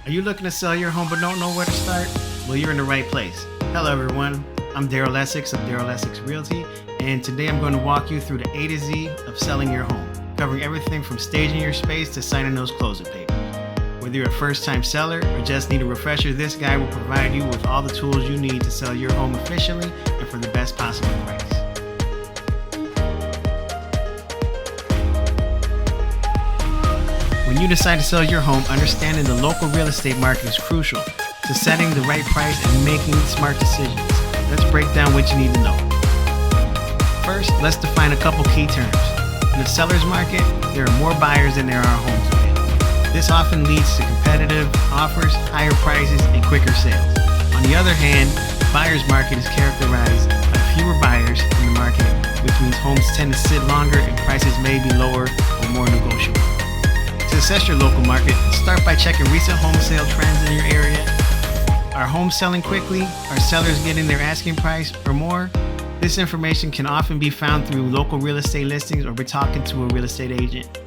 Are you looking to sell your home but don't know where to start? Well, you're in the right place. Hello everyone, I'm Darrell Essex of Darrell Essex Realty, and today I'm going to walk you through the A to Z of selling your home, covering everything from staging your space to signing those closing papers. Whether you're a first-time seller or just need a refresher, this guide will provide you with all the tools you need to sell your home efficiently and for the best possible price. When you decide to sell your home, understanding the local real estate market is crucial to setting the right price and making smart decisions. Let's break down what you need to know. First, let's define a couple key terms. In the seller's market, there are more buyers than there are homes available. This often leads to competitive offers, higher prices, and quicker sales. On the other hand, the buyer's market is characterized by fewer buyers in the market, which means homes tend to sit longer and prices may be lower or more negotiable. To assess your local market, start by checking recent home sale trends in your area. Are homes selling quickly? Are sellers getting their asking price or more? This information can often be found through local real estate listings or by talking to a real estate agent.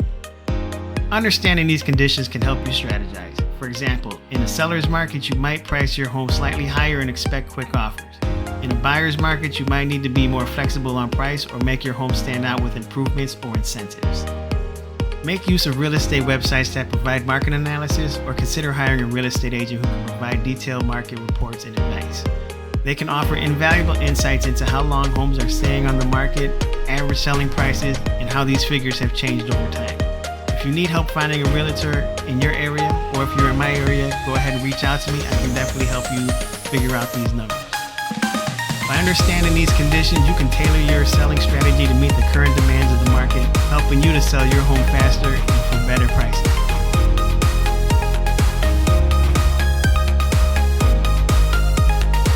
Understanding these conditions can help you strategize. For example, in a seller's market, you might price your home slightly higher and expect quick offers. In a buyer's market, you might need to be more flexible on price or make your home stand out with improvements or incentives. Make use of real estate websites that provide market analysis, or consider hiring a real estate agent who can provide detailed market reports and advice. They can offer invaluable insights into how long homes are staying on the market, average selling prices, and how these figures have changed over time. If you need help finding a realtor in your area, or if you're in my area, go ahead and reach out to me. I can definitely help you figure out these numbers. By understanding these conditions, you can tailor your selling strategy to meet the current demands of the market, helping you to sell your home faster and for better prices.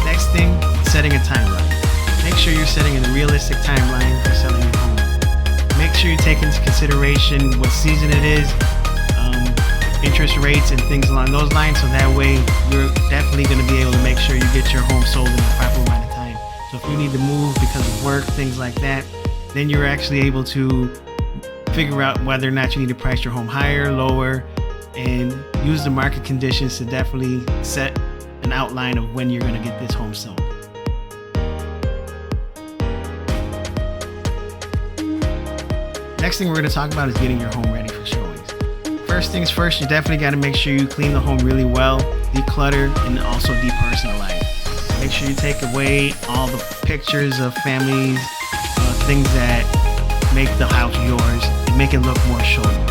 Next thing, setting a timeline. Make sure you're setting a realistic timeline for selling your home. Make sure you take into consideration what season it is, interest rates and things along those lines, so that way you're definitely going to be able to make sure you get your home sold in the proper amount of time. So if you need to move because of work, things like that, then you're actually able to figure out whether or not you need to price your home higher, lower, and use the market conditions to definitely set an outline of when you're going to get this home sold. Next thing we're going to talk about is getting your home ready for showings. First things first, you definitely got to make sure you clean the home really well, declutter, and also depersonalize. Make sure you take away all the pictures of families, things that make the house yours, and make it look more showable.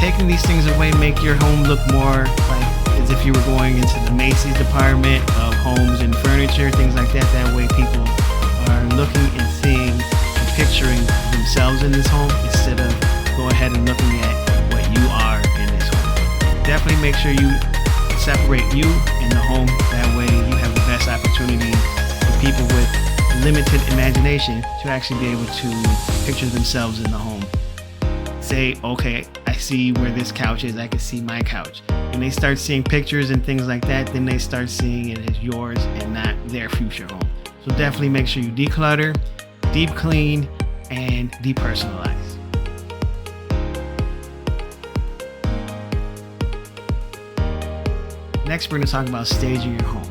Taking these things away make your home look more like as if you were going into the Macy's department of homes and furniture, things like that. That way people are looking and seeing and picturing themselves in this home instead of going ahead and looking at what you are in this home. Definitely make sure you separate you and the home. That way you have the best opportunity for people with limited imagination to actually be able to picture themselves in the home. Say, okay, I see where this couch is, I can see my couch. And they start seeing pictures and things like that, then they start seeing it as yours and not their future home. So definitely make sure you declutter, deep clean, and depersonalize. Next, we're going to talk about staging your home.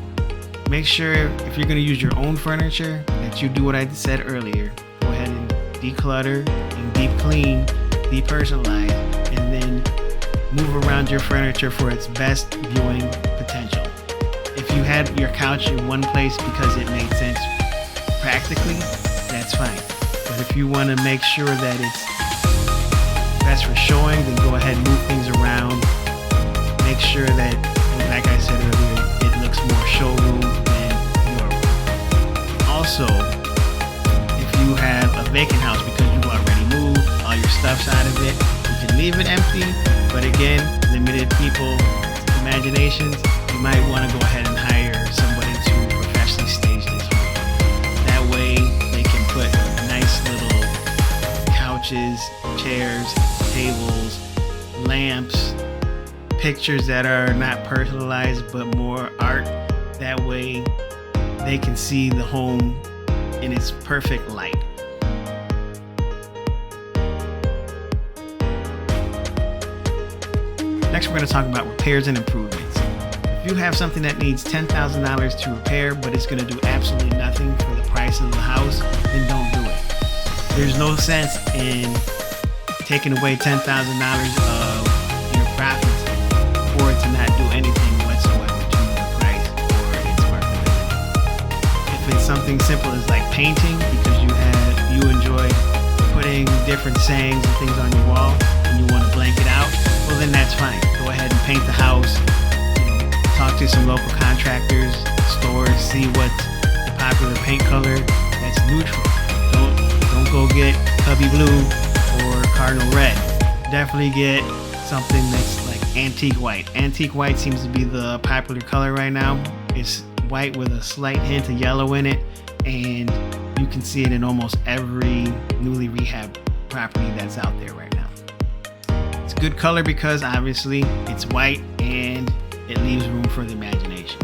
Make sure if you're going to use your own furniture that you do what I said earlier. Go ahead and declutter and deep clean, depersonalize, and then move around your furniture for its best viewing potential. If you had your couch in one place because it made sense practically, that's fine. But if you want to make sure that it's best for showing, then go ahead and move things around. Make sure that, like I said earlier, it looks more showroom than your room. Also, if you have a vacant house because you've already moved, all your stuff's out of it, you can leave it empty, but again, limited people's imaginations, you might want to go ahead and hire somebody to professionally stage this home. That way, they can put nice little couches, chairs, tables, lamps, pictures that are not personalized but more art. That way they can see the home in its perfect light. Next, we're going to talk about repairs and improvements. If you have something that needs $10,000 to repair, but it's going to do absolutely nothing for the price of the house, then don't do it. There's no sense in taking away $10,000 of your profits for it to not do anything whatsoever to the price or its marketability. If it's something simple as like painting, because you enjoy putting different sayings and things on your wall and you want to blank it out, well then that's fine. Go ahead and paint the house. Talk to some local contractors, stores, see what's the popular paint color that's neutral. Don't go get Cubby Blue or Cardinal Red. Definitely get something that's like antique white. Antique white seems to be the popular color right now. It's white with a slight hint of yellow in it, and you can see it in almost every newly rehabbed property that's out there right now. It's a good color because obviously it's white and it leaves room for the imagination.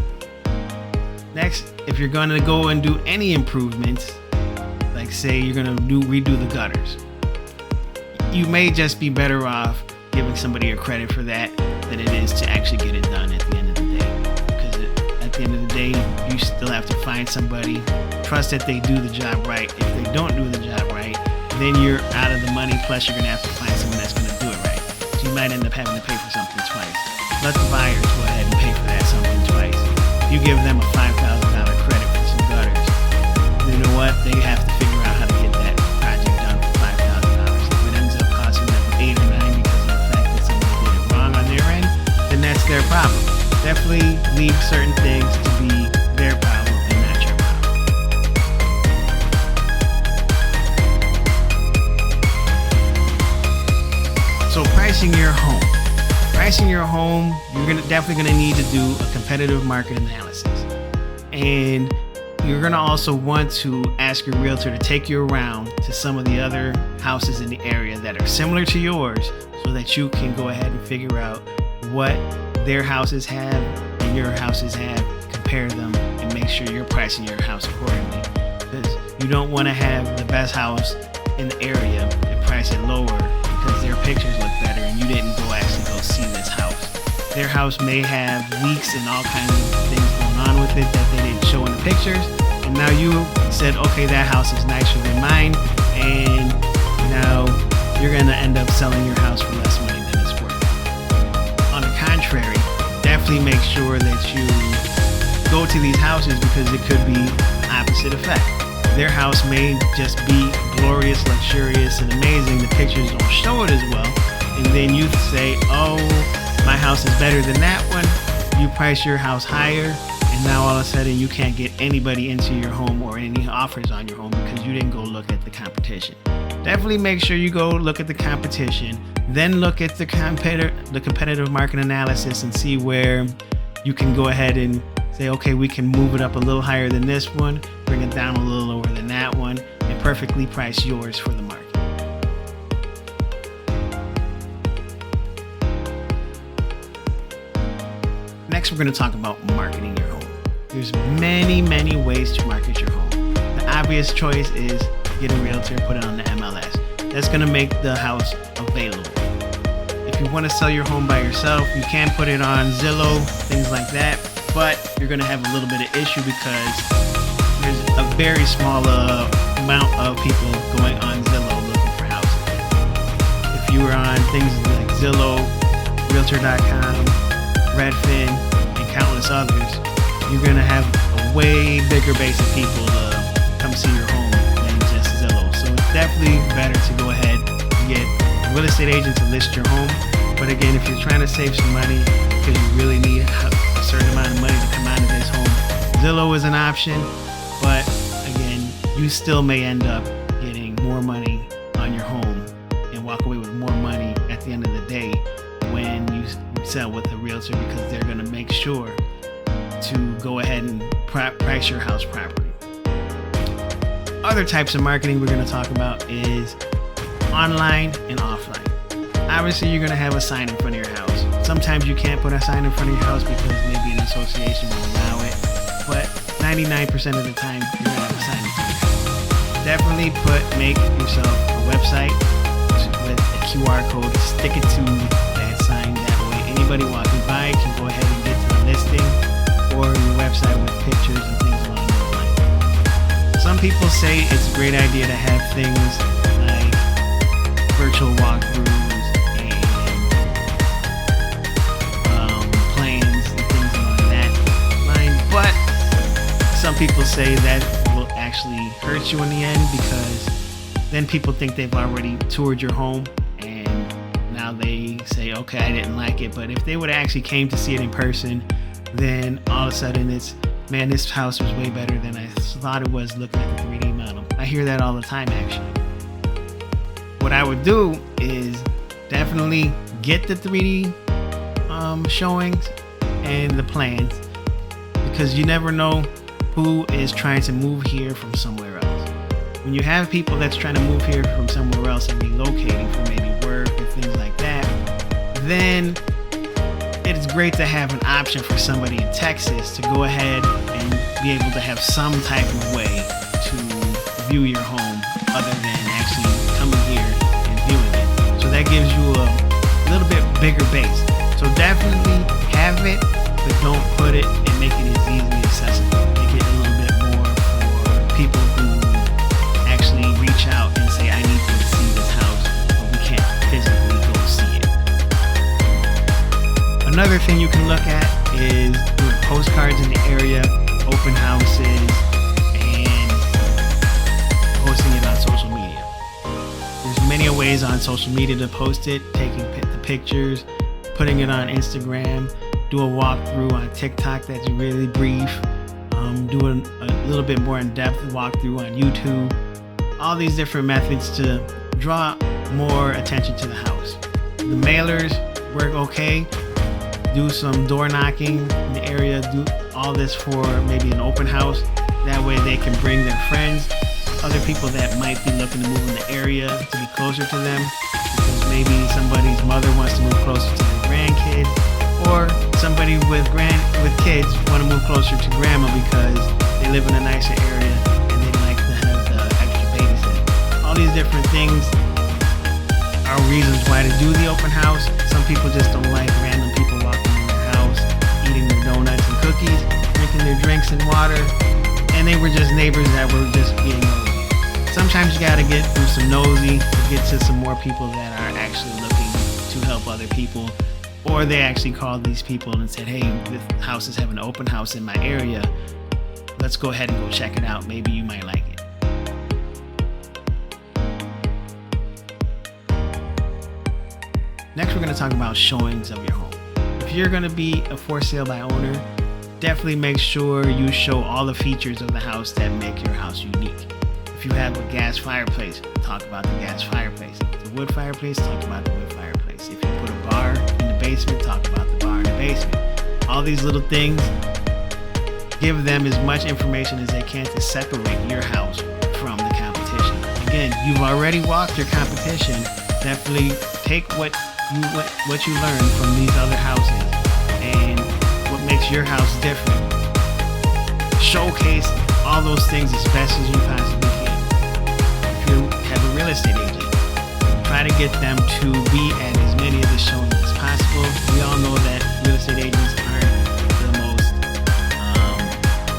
Next, if you're gonna go and do any improvements, like say you're gonna redo the gutters, you may just be better off giving somebody a credit for that than it is to actually get it done at the end of the day. Because at the end of the day, you still have to find somebody, trust that they do the job right. If they don't do the job right, then you're out of the money, plus you're gonna have to find someone that's gonna do it right. So you might end up having to pay for something twice. Let the buyers go ahead and pay for that something twice. If you give them a $5,000 credit for some gutters, you know what? They have to figure out how to get that project done for $5,000. If it ends up costing them 8 or 9 because of the fact that somebody did it wrong on their end, then that's their problem. Definitely leave certain things to be their problem and not your problem. So pricing your home. Pricing your home, you're definitely gonna need to do a competitive market analysis. And you're gonna also want to ask your realtor to take you around to some of the other houses in the area that are similar to yours so that you can go ahead and figure out what their houses have and your houses have, compare them, and make sure you're pricing your house accordingly. Because you don't wanna have the best house in the area and price it lower because their pictures look better and you didn't actually go see this house. Their house may have leaks and all kinds of things going on with it that they didn't show in the pictures, and now you said, okay, that house is nicer than mine, and now you're gonna end up selling your house for less money than it's worth. On the contrary, definitely make sure that you go to these houses because it could be the opposite effect. Their house may just be glorious, luxurious, and amazing. The pictures don't show it as well. And then you say, oh, my house is better than that one. You price your house higher, and now all of a sudden you can't get anybody into your home or any offers on your home because you didn't go look at the competition. Definitely make sure you go look at the competition, then look at the competitive market analysis and see where you can go ahead and say, okay, we can move it up a little higher than this one, bring it down a little lower than that one, and perfectly price yours for the market. Next, we're going to talk about marketing your home. There's many ways to market your home. The obvious choice is get a realtor, put it on the MLS. That's going to make the house available. If you want to sell your home by yourself, you can put it on Zillow, things like that, but you're going to have a little bit of issue because there's a very small amount of people going on Zillow looking for houses. If you were on things like Zillow, Realtor.com, Redfin, and countless others, you're gonna have a way bigger base of people to come see your home than just Zillow. So it's definitely better to go ahead and get a real estate agent to list your home. But again, if you're trying to save some money because you really need a certain amount of money to come out of this home, Zillow is an option. But again, you still may end up getting more money on your home and walk away with more money at the end of the day when you sell with a realtor, because they're going to make sure to go ahead and price your house properly. Other types of marketing we're going to talk about is online and offline. Obviously, you're going to have a sign in front of your house. Sometimes you can't put a sign in front of your house because maybe an association will allow it, but 99% of the time, you're going to have a sign in front of your house. Definitely make yourself a website with a QR code, stick it to that sign. That way, anybody walking by can go ahead and get to the listing people say it's a great idea to have things like virtual walkthroughs and plans and things along that line, but some people say that will actually hurt you in the end, because then people think they've already toured your home and now they say, okay, I didn't like it. But if they would have actually came to see it in person, then all of a sudden it's, man, this house was way better than I thought it was looking at the 3D model. I hear that all the time, actually. What I would do is definitely get the 3D showings and the plans, because you never know who is trying to move here from somewhere else. When you have people that's trying to move here from somewhere else and relocating for maybe work or things like that, then it's great to have an option for somebody in Texas to go ahead and be able to have some type of way to view your home other than actually coming here and viewing it. So that gives you a little bit bigger base. So definitely have it, but don't put it and make it as easily accessible. Make it a little bit more for people who actually reach out and say, I need to see this house, but we can't physically go see it. Another thing you can look at is doing postcards in the area, open houses, and posting it on social media. There's many ways on social media to post it, taking the pictures, putting it on Instagram, do a walkthrough on TikTok that's really brief, doing a little bit more in-depth walkthrough on YouTube. All these different methods to draw more attention to the house. The mailers work okay. Do some door knocking in the area. Do all this for maybe an open house. That way they can bring their friends, other people that might be looking to move in the area to be closer to them, because maybe somebody's mother wants to move closer to their grandkids, or somebody with kids want to move closer to grandma because they live in a nicer area and they like to have the extra babysitting. All these different things are reasons why to do the open house. Some people just don't like random people walking in their house, eating their donuts and cookies, drinking their drinks and water, and they were just neighbors that were just being nosy. Sometimes you gotta get through some nosy to get to some more people that are actually looking to help other people, or they actually called these people and said, hey, this house is having an open house in my area. Let's go ahead and go check it out. Maybe you might like it. Next, we're going to talk about showings of your home. If you're going to be a for sale by owner, definitely make sure you show all the features of the house that make your house unique. If you have a gas fireplace, talk about the gas fireplace. If it's a wood fireplace, talk about the wood fireplace. If you put a bar in the basement, talk about the bar in the basement. All these little things, give them as much information as they can to separate your house from the competition. Again, you've already walked your competition. Definitely take what you learned from these other houses and what makes your house different. Showcase all those things as best as you possibly can. If you have a real estate agent, try to get them to be at as many of the showings as possible. We all know that real estate agents aren't the most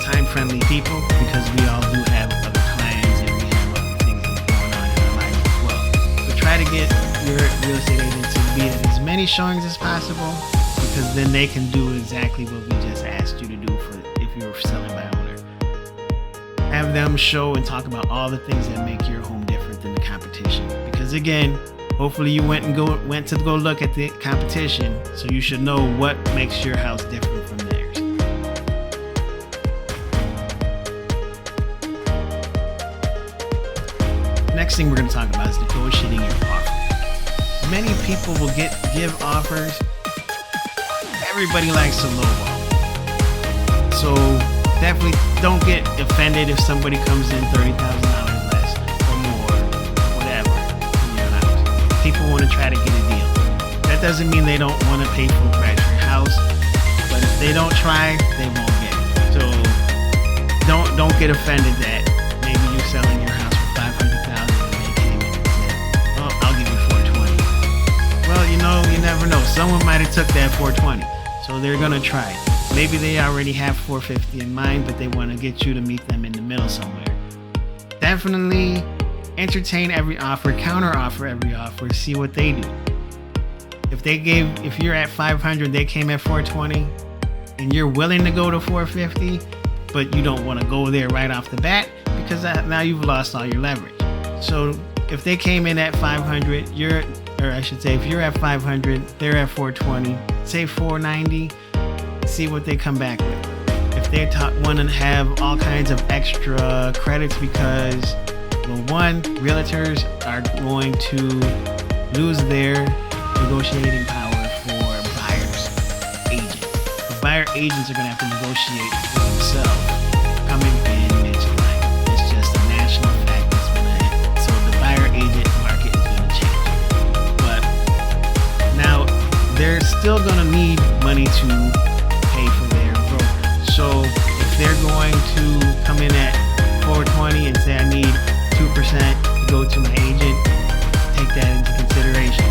time-friendly people, because we all do have other clients and we have other things that's going on in our lives as well. So try to get your real estate agent to be at as many showings as possible, because then they can do exactly what we just asked you to do for if you're selling by owner. Have them show and talk about all the things that make your home different than the competition. Because again, hopefully you went to go look at the competition, so you should know what makes your house different from theirs. Next thing we're going to talk about is negotiating your offer. Many people will give offers. Everybody likes to lowball. So definitely don't get offended if somebody comes in $30,000 less or more, whatever, in your house. People want to try to get a deal. That doesn't mean they don't want to pay full price for your house, but if they don't try, they won't get it. So don't get offended that maybe you're selling your house for $500,000 and they came in and said, "Oh, I'll give you $420." Well, you never know. Someone might have took that $420, so they're gonna try it. Maybe they already have $450 in mind, but they want to get you to meet them in the middle somewhere. definitely entertain every offer, counter offer every offer, see what they do. If you're at 500, they came at 420, and you're willing to go to 450, but you don't want to go there right off the bat because now you've lost all your leverage. So if they came in at 500, if you're at 500, they're at 420, say 490, see what they come back with. If they want to have all kinds of extra credits because, well, one, realtors are going to lose their negotiating power for buyers' agents. The buyer agents are going to have to negotiate for themselves coming in mid-July. It's just a national fact that's going to hit. So the buyer agent market is going to change. But now they're still going to need money to pay for their broker. So if they're going to come in at 420 and say I need 2% to go to my agent, take that into consideration.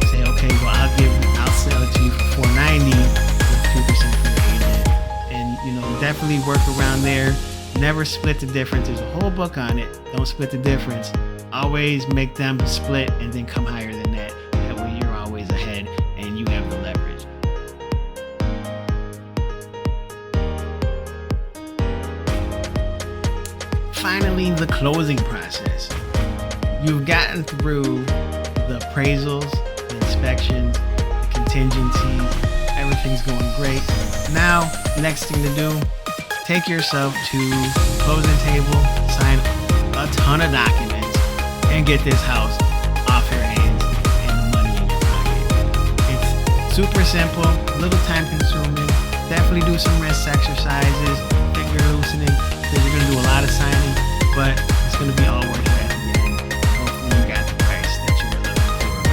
Say, okay, well I'll sell it to you for 490 with 2% for your agent. And definitely work around there. Never split the difference. There's a whole book on it. Don't split the difference. Always make them split and then come higher than that. That way you're always ahead and you have the leverage. Finally, the closing process. You've gotten through the appraisals, the inspections, the contingencies, everything's going great. Now, next thing to do, take yourself to the closing table, sign a ton of documents, and get this house off your hands and the money in your pocket. It's super simple, a little time consuming. Definitely do some wrist exercises, finger loosening, because you're going to do a lot of signing, but it's going to be all worth it at the end. Hopefully you got the price that you were looking for.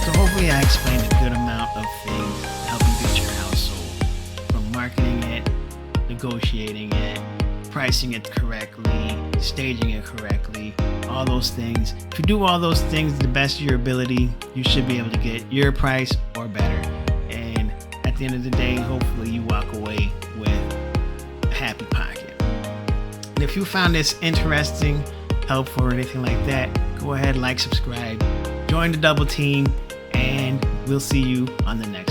So hopefully I explained a good amount of things to help you get your house sold. From marketing it, negotiating it, pricing it correctly, staging it correctly, all those things. If you do all those things to the best of your ability, you should be able to get your price or better. And at the end of the day, hopefully you walk away with a happy pocket. And if you found this interesting, helpful, or anything like that, go ahead, like, subscribe, join the double team, and we'll see you on the next one.